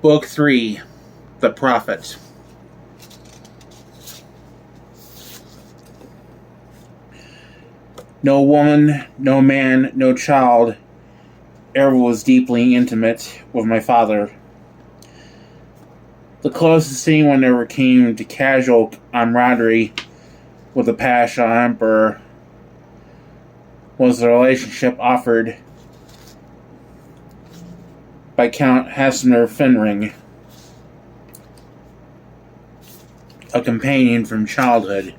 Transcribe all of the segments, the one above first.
Book 3, The Prophet. No woman, no man, no child ever was deeply intimate with my father. The closest anyone ever came to casual camaraderie with the Pasha Emperor was the relationship offered by Count Hassener Fenring, a companion from childhood.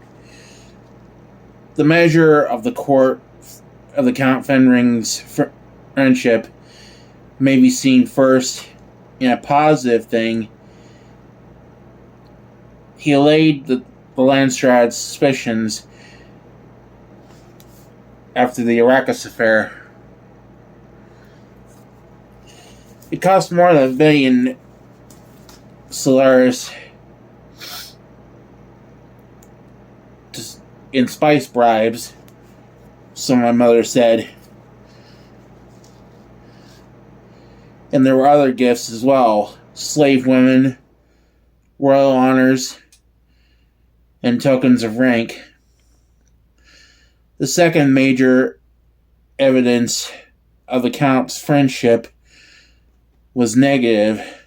The measure of the court of the Count Fenring's friendship may be seen first in a positive thing. He allayed the Landstrad's suspicions after the Arrakis affair. It cost more than 1 billion Solaris in spice bribes, so my mother said. And there were other gifts as well: slave women, royal honors, and tokens of rank. The second major evidence of the Count's friendship was negative.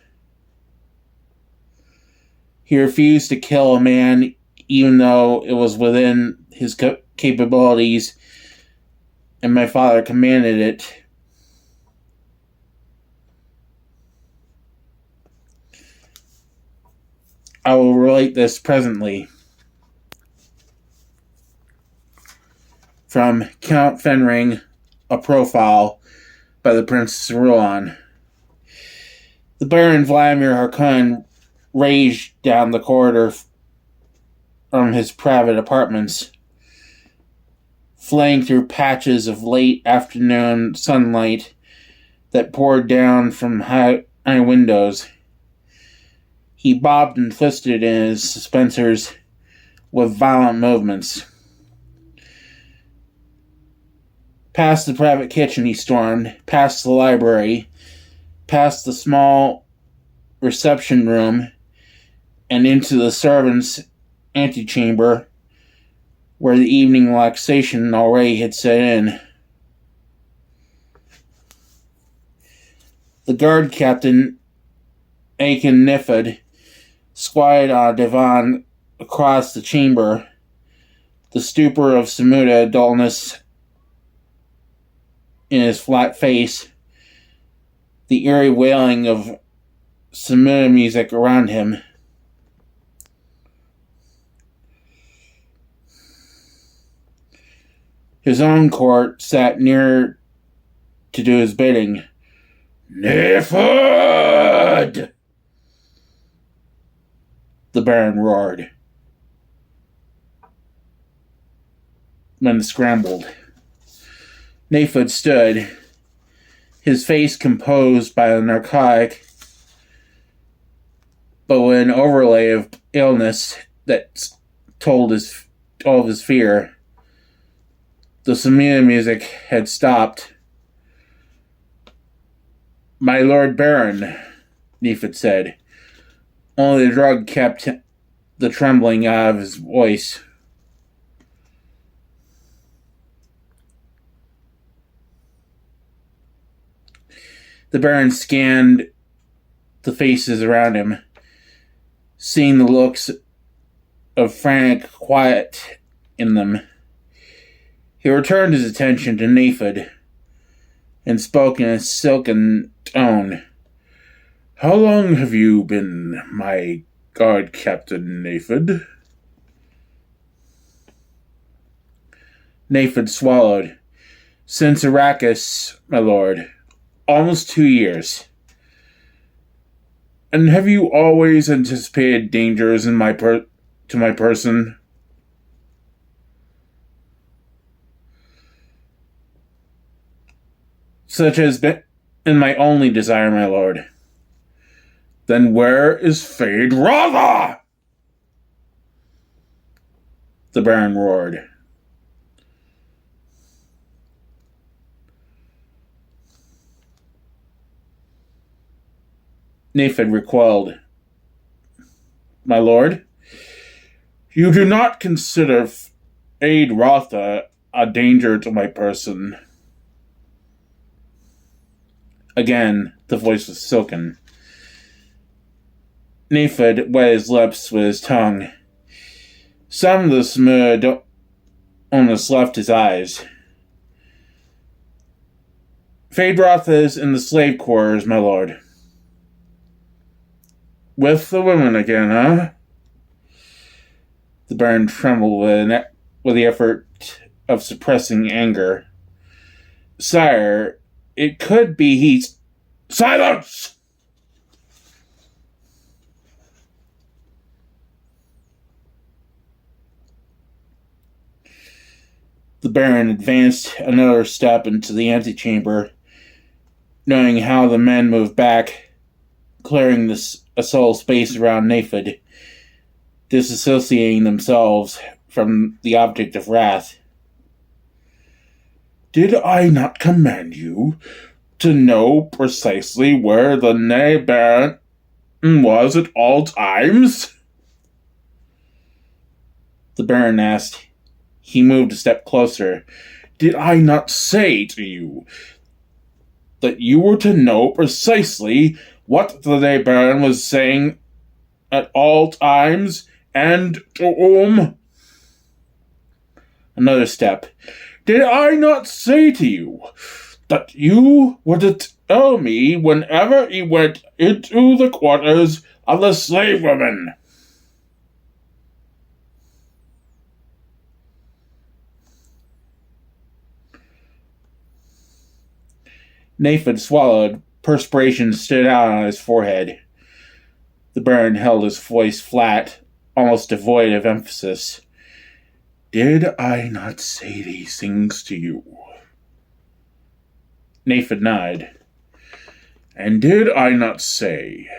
He refused to kill a man even though it was within his capabilities, and my father commanded it. I will relate this presently. From Count Fenring, a profile by the Princess Ruan. The Baron Vladimir Harkonnen raged down the corridor from his private apartments, flaying through patches of late afternoon sunlight that poured down from high windows. He bobbed and twisted in his suspensors with violent movements. Past the private kitchen he stormed, past the library, past the small reception room, and into the servants' antechamber, where the evening relaxation already had set in. The guard captain, Aiken Nifid, squatted on a divan across the chamber, the stupor of Samuda dullness in his flat face, the eerie wailing of Samuda music around him. His own court sat near to do his bidding. "Nifid!" the Baron roared. Men scrambled. Nifid stood, his face composed by the narcotic, but with an overlay of illness that told all of his fear. The Samina music had stopped. "My Lord Baron," Nifid said. Only the drug kept the trembling out of his voice. The Baron scanned the faces around him, seeing the looks of frantic quiet in them. He returned his attention to Nifid and spoke in a silken tone. "How long have you been my guard captain, Nifid?" Nifid swallowed. "Since Arrakis, my lord. Almost 2 years." "And have you always anticipated dangers to my person?" "Such has been my only desire, my lord." "Then where is Feyd Rautha?" the Baron roared. Nefyd recoiled. My lord, you do not consider Feyd Rautha a danger to my person. Again, the voice was silken. Nefyd wet his lips with his tongue. Some of the smear almost left his eyes. Feyd Rautha is in the slave quarters, my lord. With the women again, huh? The Baron trembled with the effort of suppressing anger. Sire, it could be he's... Silence! The Baron advanced another step into the antechamber, knowing how the men moved back, clearing a sole space around Nefyd, disassociating themselves from the object of wrath. Did I not command you to know precisely where the Baron was at all times? The Baron asked. He moved a step closer. Did I not say to you that you were to know precisely what the Baron was saying at all times, and to whom? Another step. Did I not say to you that you were to tell me whenever he went into the quarters of the slave women? Nefyd swallowed. Perspiration stood out on his forehead. The Baron held his voice flat, almost devoid of emphasis. Did I not say these things to you? Nefyd nodded. And did I not say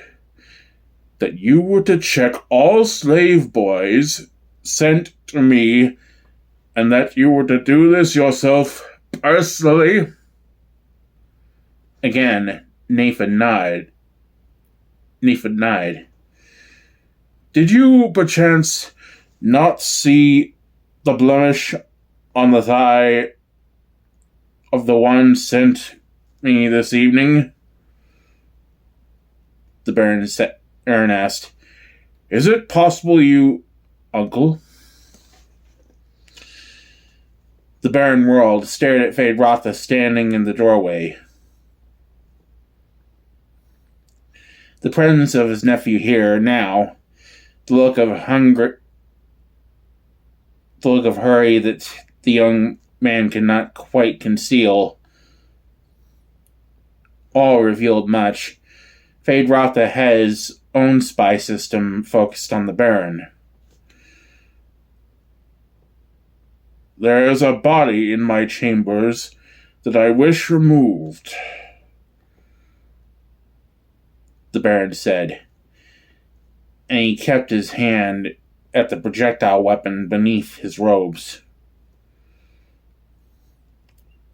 that you were to check all slave boys sent to me, and that you were to do this yourself personally? Again, Nefyd nodded. Did you, perchance, not see the blemish on the thigh of the one sent me this evening? The Baron asked. Is it possible you, uncle? The Baron whirled, stared at Feyd Rautha standing in the doorway. The presence of his nephew here now, the look of hurry that the young man could not quite conceal, all revealed much. Feyd Rautha had his own spy system focused on the Baron. There is a body in my chambers that I wish removed, the Baron said, and he kept his hand at the projectile weapon beneath his robes.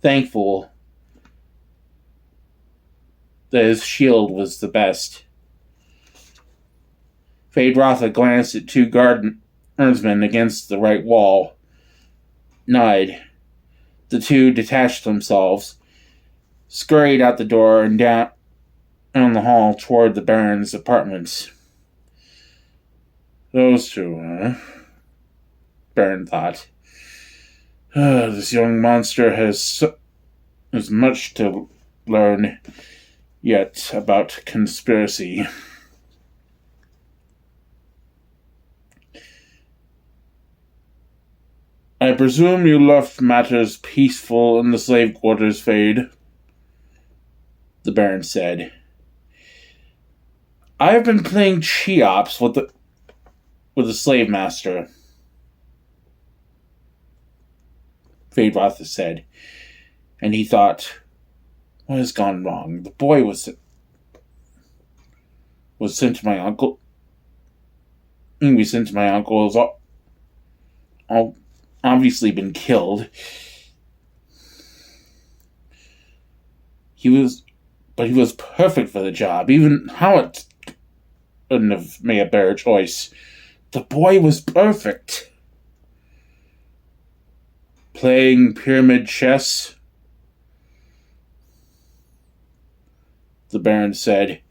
Thankful that his shield was the best. Feyd Rautha glanced at two guardsmen against the right wall, nodded. The two detached themselves, scurried out the door and down the hall toward the Baron's apartments. Those two, huh? Baron thought. This young monster has much to learn yet about conspiracy. I presume you left matters peaceful in the slave quarters, Feyd, the Baron said. I have been playing Cheops with the slave master, Feyd Rautha said, and he thought, what has gone wrong? The boy was sent to my uncle. He was sent to my uncle. Has all obviously been killed. He was perfect for the job. Even how it wouldn't have made a better choice. The boy was perfect. Playing pyramid chess, the Baron said.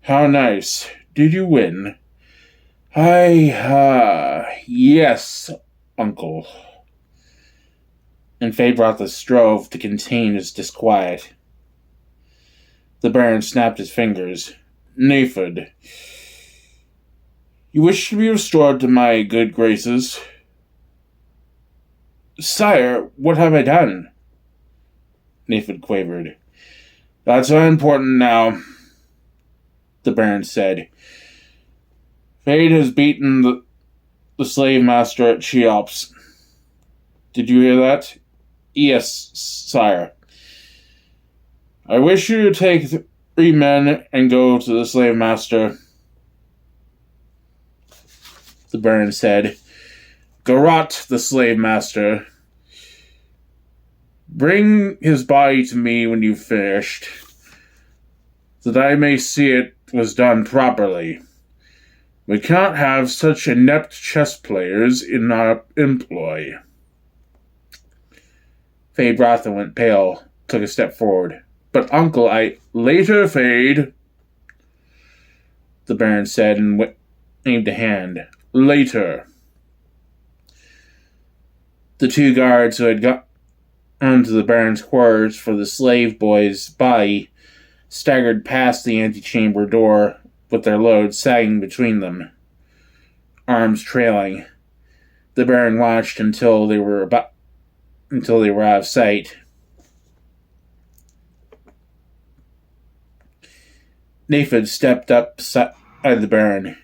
How nice. Did you win? Yes, uncle. And Feyd Rautha strove to contain his disquiet. The Baron snapped his fingers. Nefud, you wish to be restored to my good graces? Sire, what have I done? Nefud quavered. That's unimportant now, the Baron said. Feyd has beaten the slave master at Cheops. Did you hear that? Yes, sire. I wish you to take 3 men and go to the slave master, the Baron said. Garrot, the slave master. Bring his body to me when you've finished, that I may see it was done properly. We can't have such inept chess players in our employ. Feyd Rautha went pale, took a step forward. But uncle, Later, Feyd, the Baron said, and waved a hand. Later. The 2 guards who had got onto the Baron's quarters for the slave boy's body staggered past the antechamber door with their load sagging between them, arms trailing. The Baron watched until they were out of sight. Nefud stepped up beside the Baron.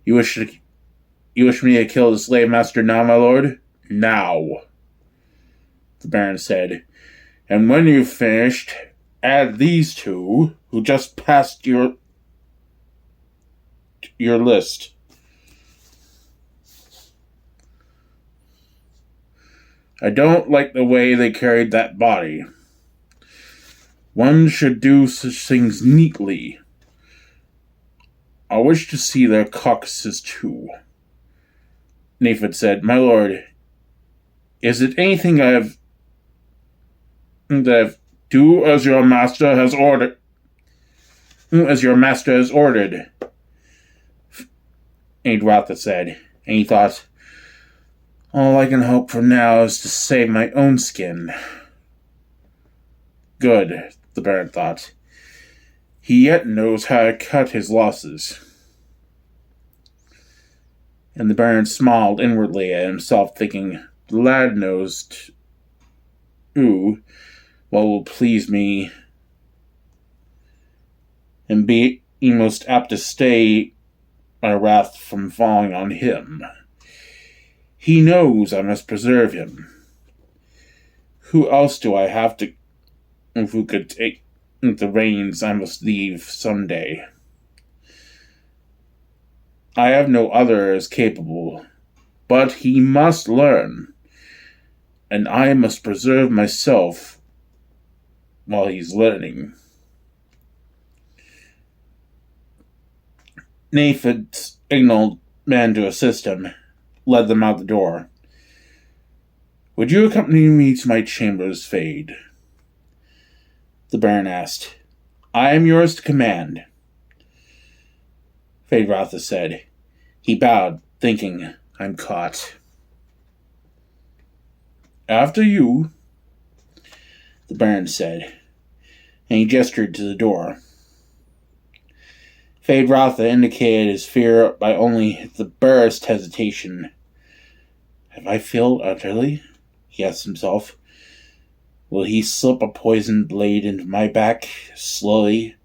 You wish me to kill the slave master now, my lord? Now, the Baron said. And when you've finished, add these 2 who just passed your list. I don't like the way they carried that body. One should do such things neatly. I wish to see their carcasses too. Nefud said, My lord, is it anything that do as your master has ordered? As your master has ordered, Feyd Rautha said, and he thought, all I can hope for now is to save my own skin. Good, the Baron thought. He yet knows how to cut his losses. And the Baron smiled inwardly at himself, thinking, the lad knows too what will please me, and be most apt to stay my wrath from falling on him. He knows I must preserve him. Who else do I have to... Who could take the reins I must leave someday? I have no other as capable, but he must learn, and I must preserve myself while he's learning. Nefud signaled men to assist him, led them out the door. Would you accompany me to my chambers, Feyd? The Baron asked. I am yours to command, Feyd Rautha said. He bowed, thinking, I'm caught. After you, the Baron said, and he gestured to the door. Feyd Rautha indicated his fear by only the barest hesitation. Have I failed utterly? He asked himself. Will he slip a poisoned blade into my back, slowly,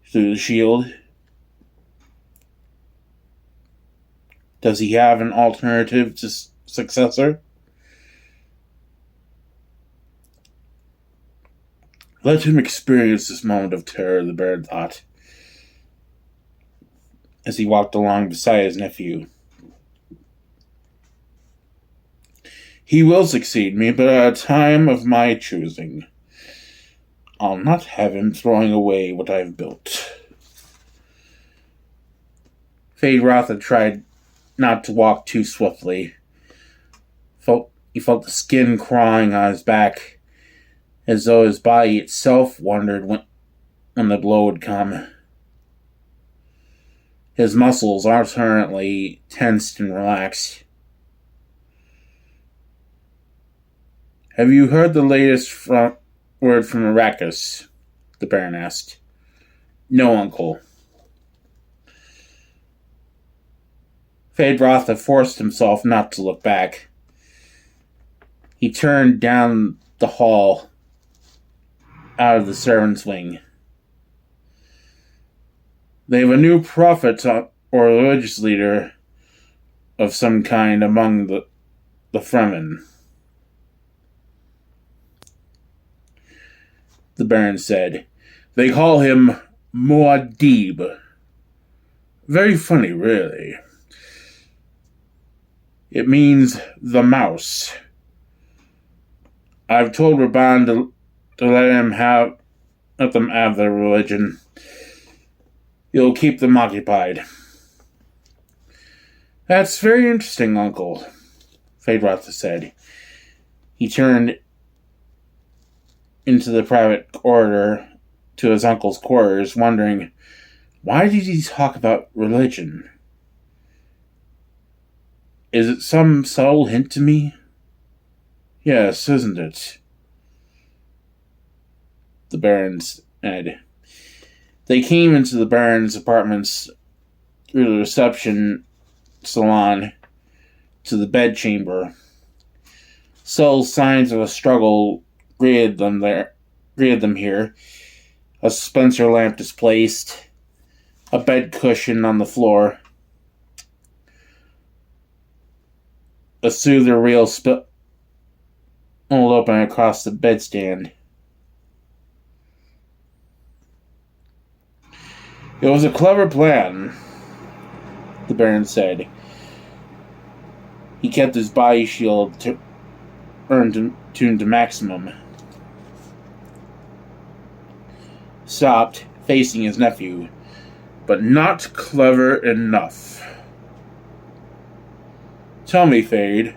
through the shield? Does he have an alternative successor? Let him experience this moment of terror, the Baron thought, as he walked along beside his nephew. He will succeed me, but at a time of my choosing. I'll not have him throwing away what I've built. Feyd Rautha tried not to walk too swiftly. He felt the skin crawling on his back, as though his body itself wondered when the blow would come. His muscles alternately tensed and relaxed. "Have you heard the latest word from Arrakis?" the Baron asked. "No, Uncle." Feyd Rautha forced himself not to look back. He turned down the hall out of the servants' wing. "They have a new prophet or religious leader of some kind among the Fremen," the Baron said. "They call him Muad'Dib. Very funny, really. It means the mouse. I've told Rabban to let them have their religion. It'll keep them occupied." "That's very interesting, Uncle," Feyd Rautha said. He turned into the private corridor to his uncle's quarters, wondering, why did he talk about religion? Is it some subtle hint to me? Yes, isn't it? The Baron said. They came into the Baron's apartments through the reception salon to the bedchamber. Subtle signs of a struggle greeted them here. A Spencer lamp is placed, a bed cushion on the floor, a soother reel spilled open across the bedstand. It was a clever plan, the Baron said. He kept his body shield tuned to maximum. Stopped, facing his nephew. But not clever enough. Tell me, Feyd,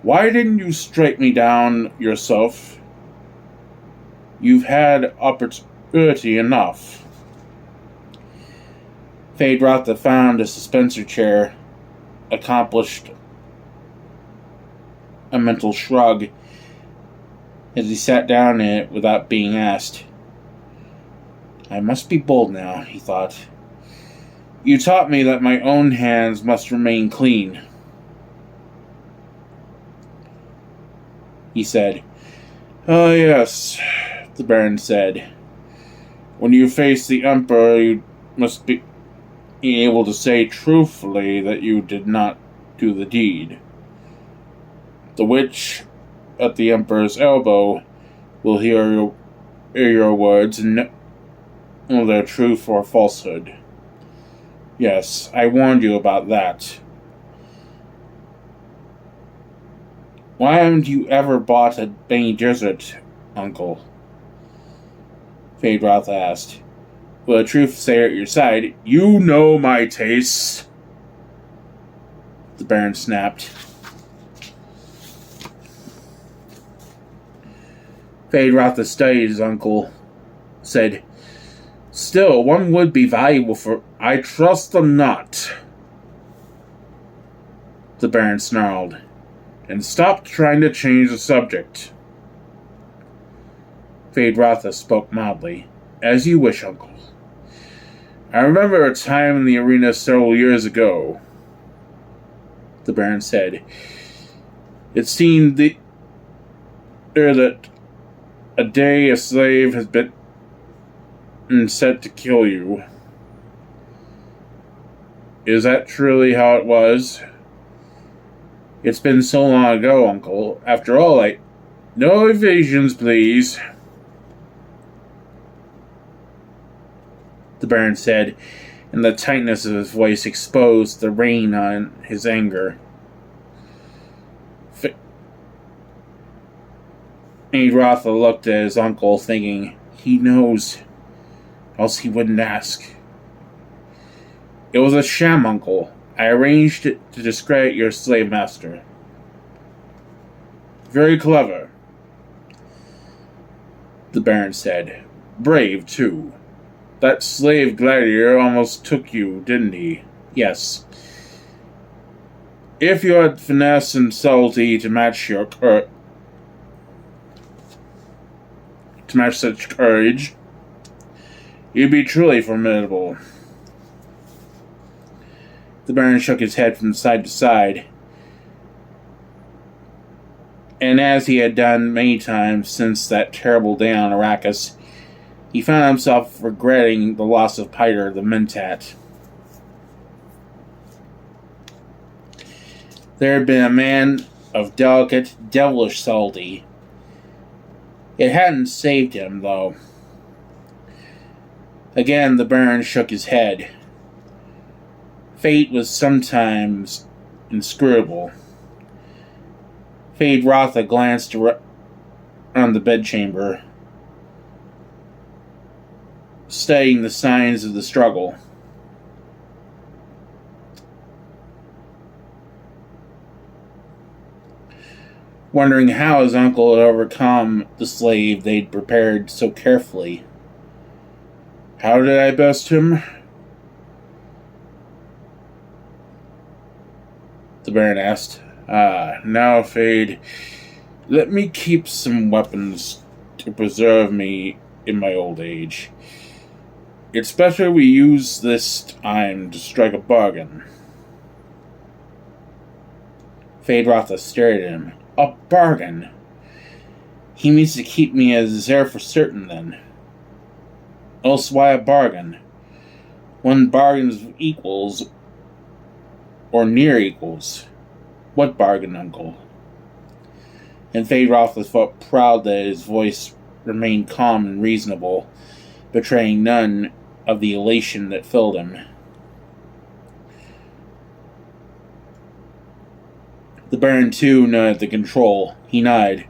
why didn't you strike me down yourself? You've had opportunity enough. Feyd Rautha found a suspensor chair, accomplished a mental shrug as he sat down in it without being asked. I must be bold now, he thought. You taught me that my own hands must remain clean, he said. Oh, yes, the Baron said. When you face the Emperor, you must be able to say truthfully that you did not do the deed. The witch at the Emperor's elbow will hear your words and know their truth or falsehood. Yes, I warned you about that. Why haven't you ever bought a Bene Gesserit, Uncle? Feyd Rautha asked. Will the truth stay at your side? You know my tastes, the Baron snapped. Feyd Rautha studied his uncle, said, Still, one would be valuable for... I trust them not, the Baron snarled, and stopped trying to change the subject. Feyd Rautha spoke mildly. As you wish, Uncle. I remember a time in the arena several years ago, the Baron said. It seemed that a day a slave has been set to kill you. Is that truly how it was? It's been so long ago, Uncle. After all, No evasions, please, the Baron said, and the tightness of his voice exposed the rain on his anger. Feyd Rautha looked at his uncle, thinking, he knows, else he wouldn't ask. It was a sham, uncle. I arranged it to discredit your slave master. Very clever, the Baron said. Brave, too. That slave gladiator almost took you, didn't he? Yes. If you had finesse and subtlety to match such courage, you'd be truly formidable. The Baron shook his head from side to side, and as he had done many times since that terrible day on Arrakis, he found himself regretting the loss of Piter the Mentat. There had been a man of delicate, devilish subtlety. It hadn't saved him, though. Again, the Baron shook his head. Fate was sometimes inscrutable. Feyd Rautha glanced around the bedchamber, studying the signs of the struggle. Wondering how his uncle had overcome the slave they'd prepared so carefully. How did I best him? The Baron asked. Now, Feyd, let me keep some weapons to preserve me in my old age. It's better we use this time to strike a bargain. Feyd Rautha stared at him. A bargain? He means to keep me as his heir for certain, then. Else why a bargain? One bargains with equals, or near equals. What bargain, uncle? And Feyd Rautha felt proud that his voice remained calm and reasonable, betraying none of the elation that filled him. The Baron, too, nodded the control. He nodded.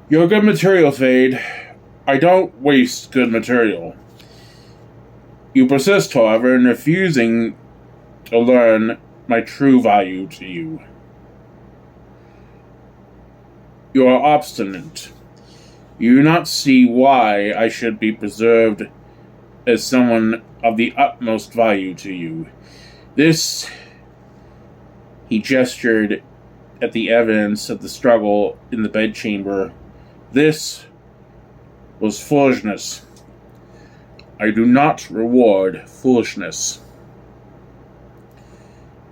You're good material, Feyd. I don't waste good material. You persist, however, in refusing to learn my true value to you. You are obstinate. You do not see why I should be preserved as someone of the utmost value to you. This... He gestured at the evidence of the struggle in the bedchamber. This was foolishness. I do not reward foolishness.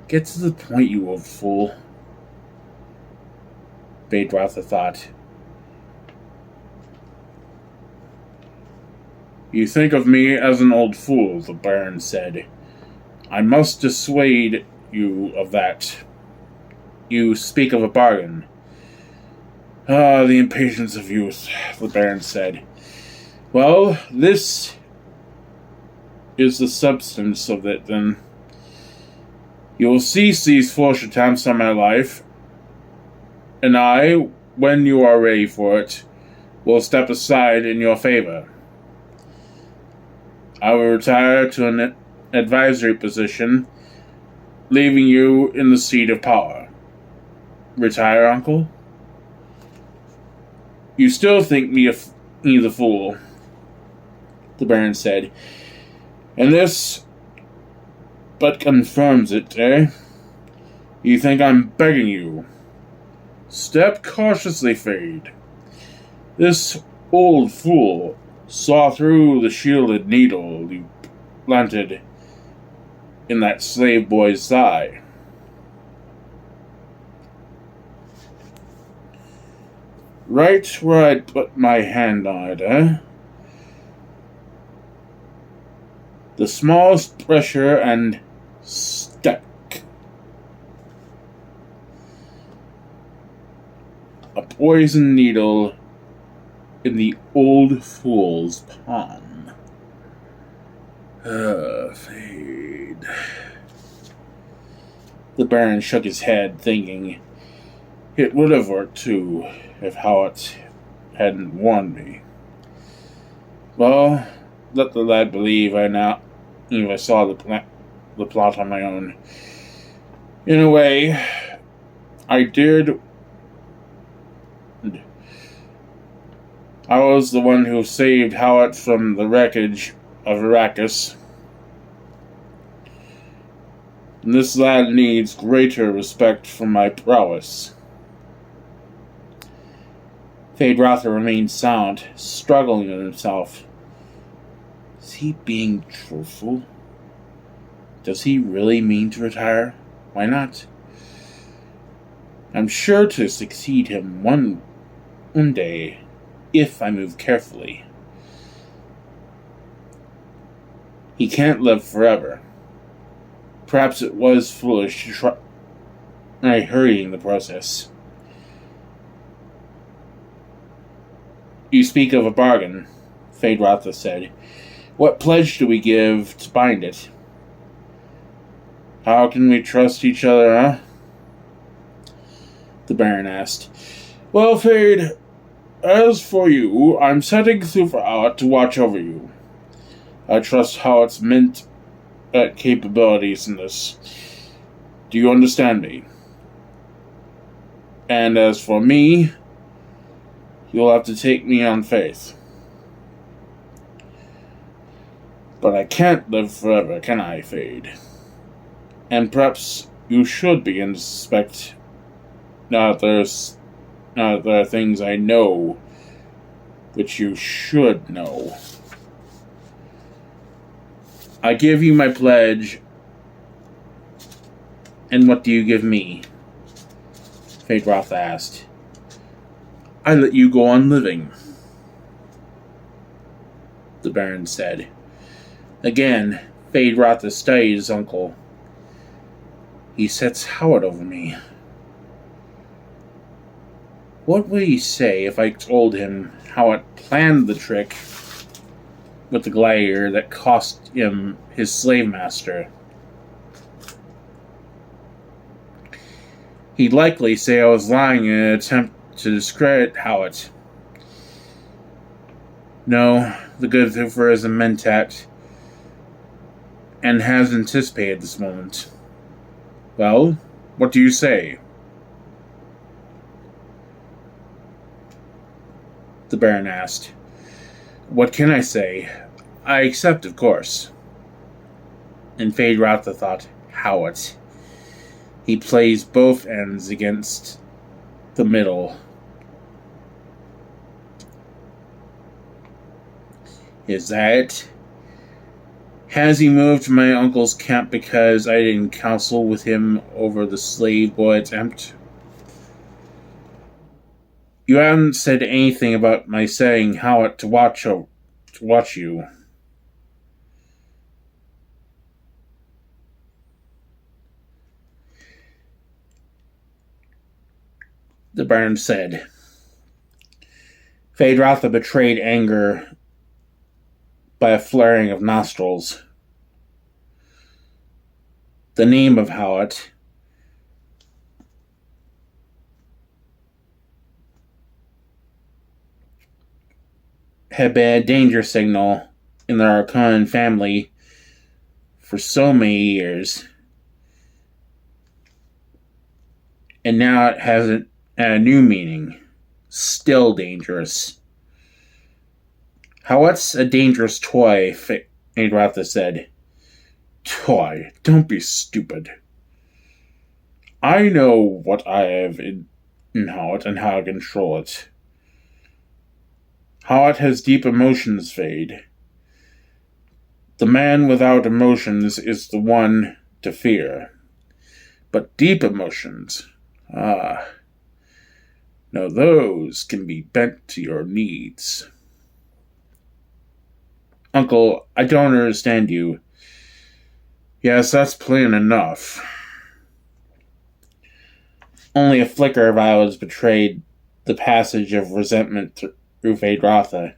Get to the point, you old fool, Feyd Rautha thought. You think of me as an old fool, the Baron said. I must dissuade you of that. You speak of a bargain. Ah, the impatience of youth, the Baron said. Well, this is the substance of it, then. You will cease these foolish attempts on my life, and I, when you are ready for it, will step aside in your favor. I will retire to an advisory position, leaving you in the seat of power. Retire, uncle? You still think me the fool, the Baron said. And this but confirms it, eh? You think I'm begging you? Step cautiously, Feyd. This old fool saw through the shielded needle you planted in that slave boy's thigh. Right where I'd put my hand on it, eh? The smallest pressure and stuck. A poison needle in the old fool's palm. Feyd. The Baron shook his head, thinking, it would have worked too, if Hiwat hadn't warned me. Well, let the lad believe I saw the the plot on my own. In a way, I did. I was the one who saved Hawat from the wreckage of Arrakis. And this lad needs greater respect for my prowess. Feyd Rautha remained silent, struggling with himself. Is he being truthful? Does he really mean to retire? Why not? I'm sure to succeed him one day, if I move carefully. He can't live forever. Perhaps it was foolish to try hurrying the process. You speak of a bargain, Feyd Rautha said. What pledge do we give to bind it? How can we trust each other, huh? The Baron asked. Well, Feyd, as for you, I'm setting Thufir Hiwat to watch over you. I trust Hawat's meant capabilities in this. Do you understand me? And as for me, you'll have to take me on faith. But I can't live forever, can I, Feyd? And perhaps you should begin to suspect now that there are things I know which you should know. I give you my pledge, and what do you give me? Feyd Rautha asked. I let you go on living, the Baron said. Again, Feyd Rautha studied his uncle. He sets Hawat over me. What would he say if I told him Hawat planned the trick with the gladiator that cost him his slave master? He'd likely say I was lying in an attempt to discredit Hawat. No, the good Thufir is a mentat, and has anticipated this moment. Well, what do you say? The Baron asked. What can I say? I accept, of course. And Feyd Rautha thought, Hawat. He plays both ends against the middle. Is that it? Has he moved to my uncle's camp because I didn't counsel with him over the slave boy attempt? You haven't said anything about my saying Hawat to watch you. The Baron said. Feyd Rautha betrayed anger by a flaring of nostrils. The name of Hawat had been a danger signal in the Harkonnen family for so many years, and now it has a new meaning. Still dangerous. Hawat's a dangerous toy, Feyd Rautha said. Toy? Don't be stupid. I know what I have in Hawat and how to control it. Hawat has deep emotions, Feyd. The man without emotions is the one to fear. But deep emotions, now those can be bent to your needs. Uncle, I don't understand you. Yes, that's plain enough. Only a flicker of eyelids betrayed the passage of resentment through Feyd Rautha.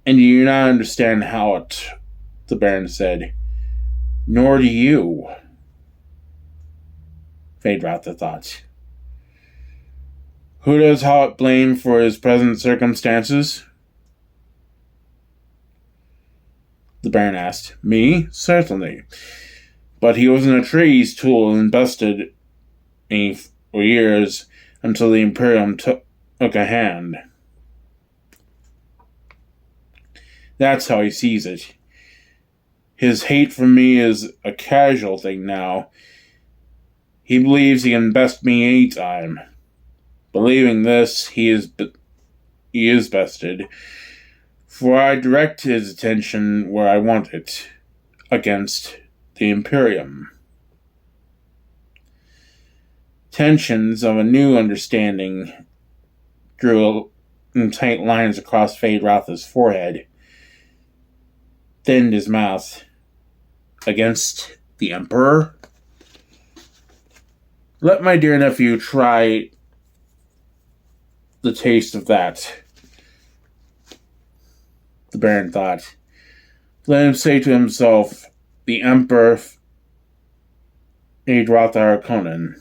And you do not understand Hawat, the Baron said. Nor do you, Feyd Rautha thought. Who does Hawat blame for his present circumstances? The Baron asked. Me? Certainly. But he was an Atreides tool and bested me for years until the Imperium took a hand. That's how he sees it. His hate for me is a casual thing now. He believes he can best me anytime. Believing this, he is bested, for I direct his attention where I want it, against the Imperium. Tensions of a new understanding drew in tight lines across Feyd Rautha's forehead, thinned his mouth. Against the Emperor? Let my dear nephew try the taste of that, the Baron thought. Let him say to himself, the Emperor Feyd Rautha Harkonnen.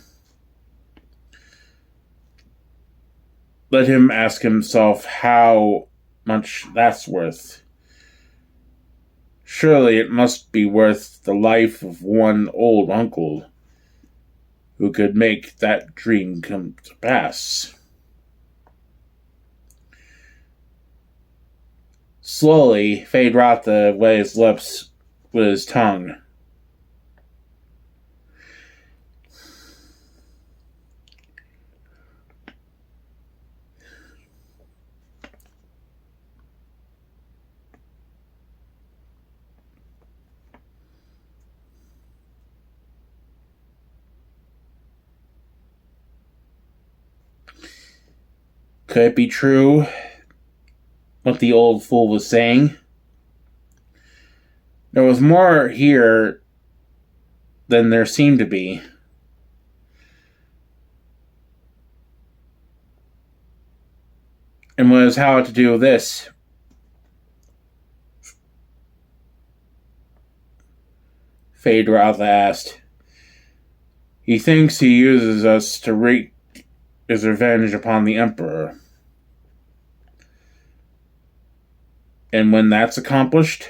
Let him ask himself how much that's worth. Surely it must be worth the life of one old uncle who could make that dream come to pass. Slowly, Feyd Rautha wet his lips with his tongue. Could it be true what the old fool was saying? There was more here than there seemed to be. And what is how to do with this? Feyd Rautha asked. He thinks he uses us to wreak his revenge upon the Emperor. And when that's accomplished,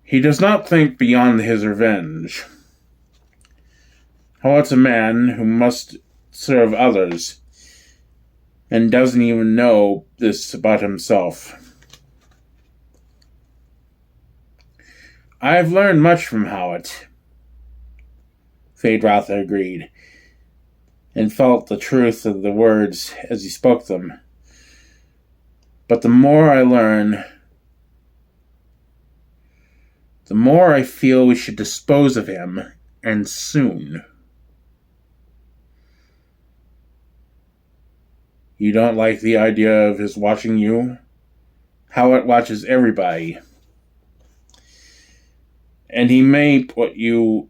he does not think beyond his revenge. How about a man who must serve others and doesn't even know this about himself? I've learned much from Howat, Feyd Rautha agreed, and felt the truth of the words as he spoke them. But the more I learn, the more I feel we should dispose of him, and soon. You don't like the idea of his watching you? Howat watches everybody. And he may put you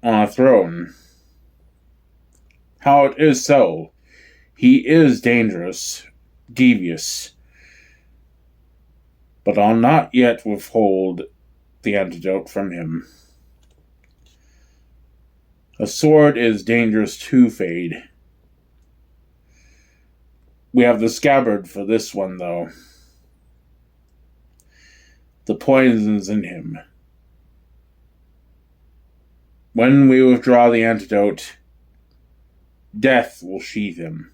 on a throne. Howat is so. He is dangerous, devious. But I'll not yet withhold the antidote from him. A sword is dangerous too, Feyd. We have the scabbard for this one, though. The poison's in him. When we withdraw the antidote, death will sheathe him.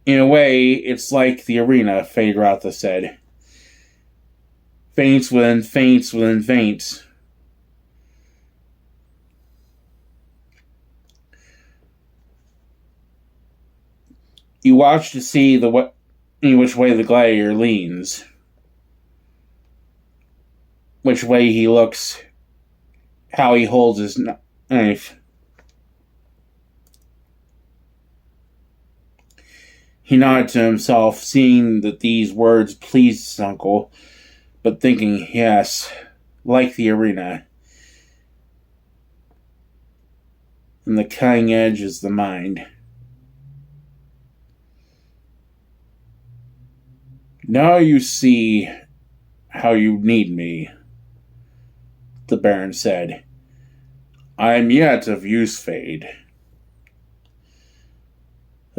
In a way, it's like the arena, Feyd Rautha said. Feints within feints within feints. You watch to see which way the gladiator leans, which way he looks, how he holds his knife. He nodded to himself, seeing that these words pleased his uncle, but thinking, yes, like the arena. And the cutting edge is the mind. Now you see how you need me, the Baron said. I am yet of use, Feyd.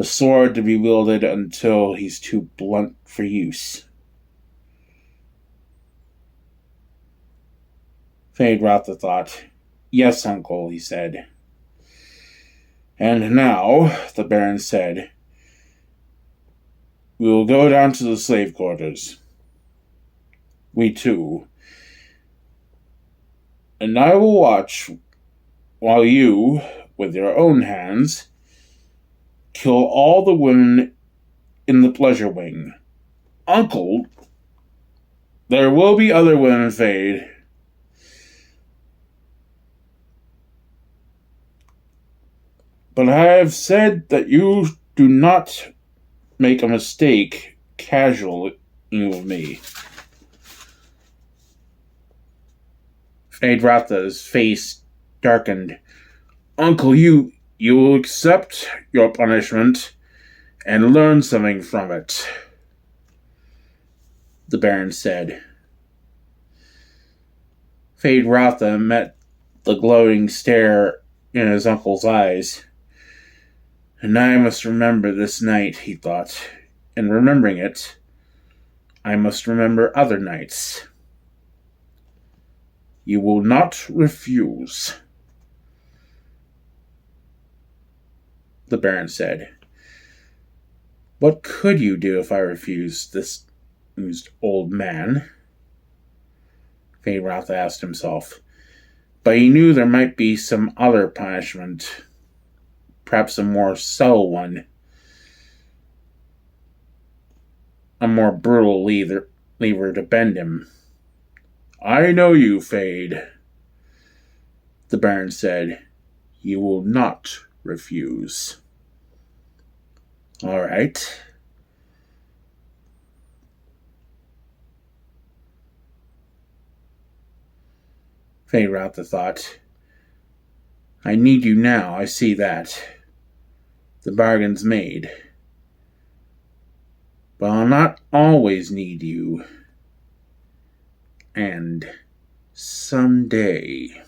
a sword to be wielded until he's too blunt for use. Feyd Rautha thought. Yes, uncle, he said. And now, the Baron said, we will go down to the slave quarters. We two. And I will watch while you, with your own hands, kill all the women in the pleasure wing. Uncle, there will be other women, Feyd. But I have said that you do not make a mistake casually with me. Feyd Rautha's face darkened. Uncle, you will accept your punishment and learn something from it, the Baron said. Feyd Rautha met the glowing stare in his uncle's eyes. And I must remember this night, he thought. And remembering it, I must remember other nights. You will not refuse, the Baron said. What could you do if I refused, this amused old man? Feyd Rautha asked himself. But he knew there might be some other punishment, perhaps a more subtle one, a more brutal lever to bend him. I know you, Feyd, the Baron said. You will not refuse. All right. Feyd Rautha thought. I need you now, I see that. The bargain's made. But I'll not always need you. And someday...